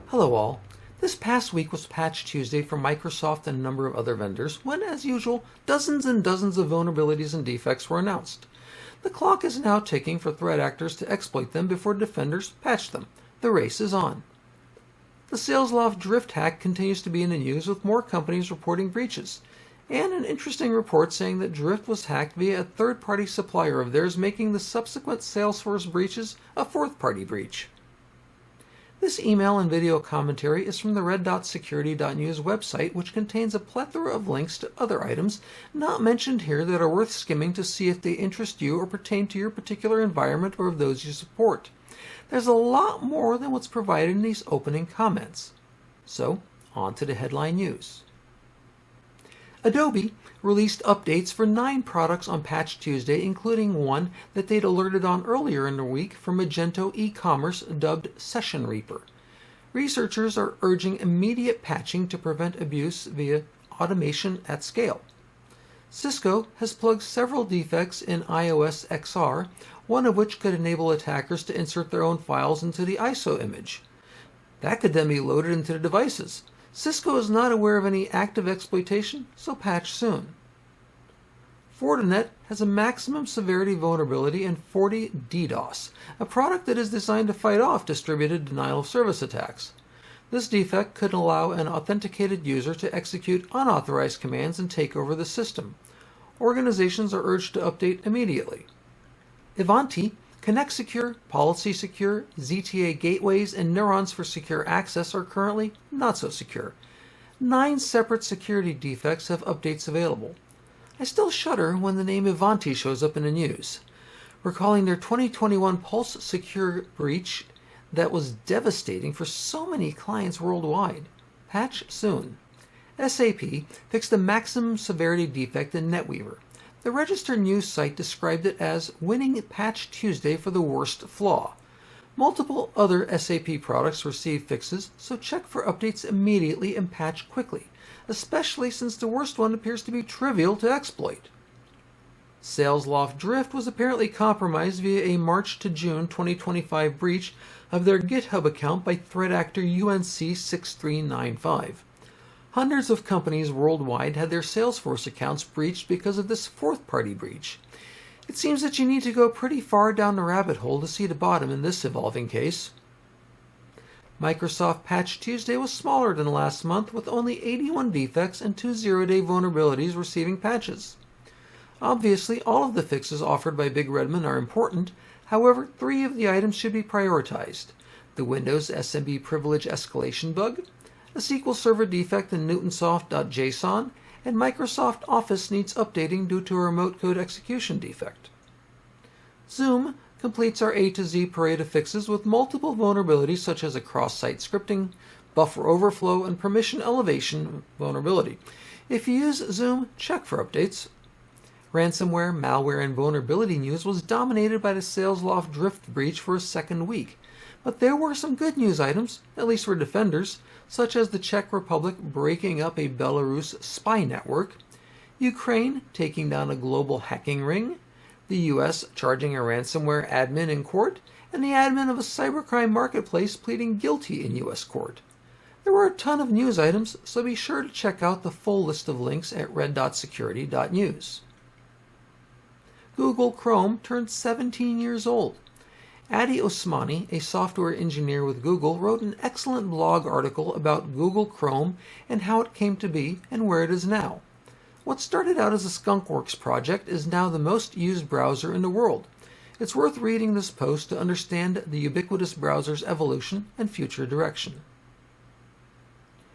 Hello all. This past week was Patch Tuesday for Microsoft and a number of other vendors when, as usual, dozens and dozens of vulnerabilities and defects were announced. The clock is now ticking for threat actors to exploit them before defenders patch them. The race is on. The Salesloft drift hack continues to be in the news with more companies reporting breaches, and an interesting report saying that Drift was hacked via a third-party supplier of theirs, making the subsequent Salesforce breaches a fourth-party breach. This email and video commentary is from the RedDotSecurity.news website, which contains a plethora of links to other items not mentioned here that are worth skimming to see if they interest you or pertain to your particular environment or of those you support. There's a lot more than what's provided in these opening comments. So, on to the headline news. Adobe released updates for 9 products on Patch Tuesday, including one that they'd alerted on earlier in the week for Magento e-commerce dubbed Session Reaper. Researchers are urging immediate patching to prevent abuse via automation at scale. Cisco has plugged several defects in iOS XR, one of which could enable attackers to insert their own files into the ISO image. That could then be loaded into the devices. Cisco is not aware of any active exploitation, so patch soon. Fortinet has a maximum severity vulnerability in FortiDDoS, a product that is designed to fight off distributed denial-of-service attacks. This defect could allow an authenticated user to execute unauthorized commands and take over the system. Organizations are urged to update immediately. Ivanti, Connect Secure, Policy Secure, ZTA gateways, and Neurons for secure access are currently not so secure. 9 separate security defects have updates available. I still shudder when the name Ivanti shows up in the news, recalling their 2021 Pulse Secure breach that was devastating for so many clients worldwide. Patch soon. SAP fixed the maximum severity defect in NetWeaver. The Register news site described it as winning Patch Tuesday for the worst flaw. Multiple other SAP products received fixes, so check for updates immediately and patch quickly, especially since the worst one appears to be trivial to exploit. Salesloft Drift was apparently compromised via a March to June 2025 breach of their GitHub account by threat actor UNC6395. Hundreds of companies worldwide had their Salesforce accounts breached because of this fourth-party breach. It seems that you need to go pretty far down the rabbit hole to see the bottom in this evolving case. Microsoft Patch Tuesday was smaller than last month, with only 81 defects and 2 zero-day vulnerabilities receiving patches. Obviously, all of the fixes offered by Big Redmond are important. However, 3 of the items should be prioritized: the Windows SMB privilege escalation bug, a SQL Server defect in Newtonsoft.json, and Microsoft Office needs updating due to a remote code execution defect. Zoom completes our A to Z parade of fixes with multiple vulnerabilities such as a cross-site scripting, buffer overflow, and permission elevation vulnerability. If you use Zoom, check for updates. Ransomware, malware, and vulnerability news was dominated by the Salesloft Drift breach for a second week. But there were some good news items, at least for defenders, such as the Czech Republic breaking up a Belarus spy network, Ukraine taking down a global hacking ring, the US charging a ransomware admin in court, and the admin of a cybercrime marketplace pleading guilty in US court. There were a ton of news items, so be sure to check out the full list of links at RedDotSecurity.news. Google Chrome turned 17 years old. Adi Osmani, a software engineer with Google, wrote an excellent blog article about Google Chrome and how it came to be and where it is now. What started out as a skunkworks project is now the most used browser in the world. It's worth reading this post to understand the ubiquitous browser's evolution and future direction.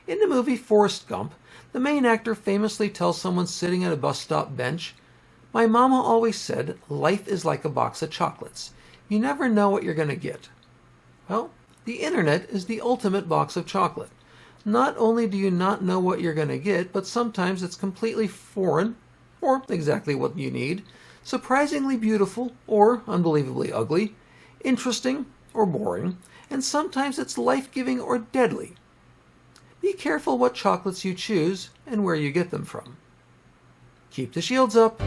In the movie Forrest Gump, the main actor famously tells someone sitting at a bus stop bench, "My mama always said, life is like a box of chocolates. You never know what you're going to get." Well, the internet is the ultimate box of chocolate. Not only do you not know what you're going to get, but sometimes it's completely foreign, or exactly what you need, surprisingly beautiful, or unbelievably ugly, interesting, or boring, and sometimes it's life-giving or deadly. Be careful what chocolates you choose and where you get them from. Keep the shields up!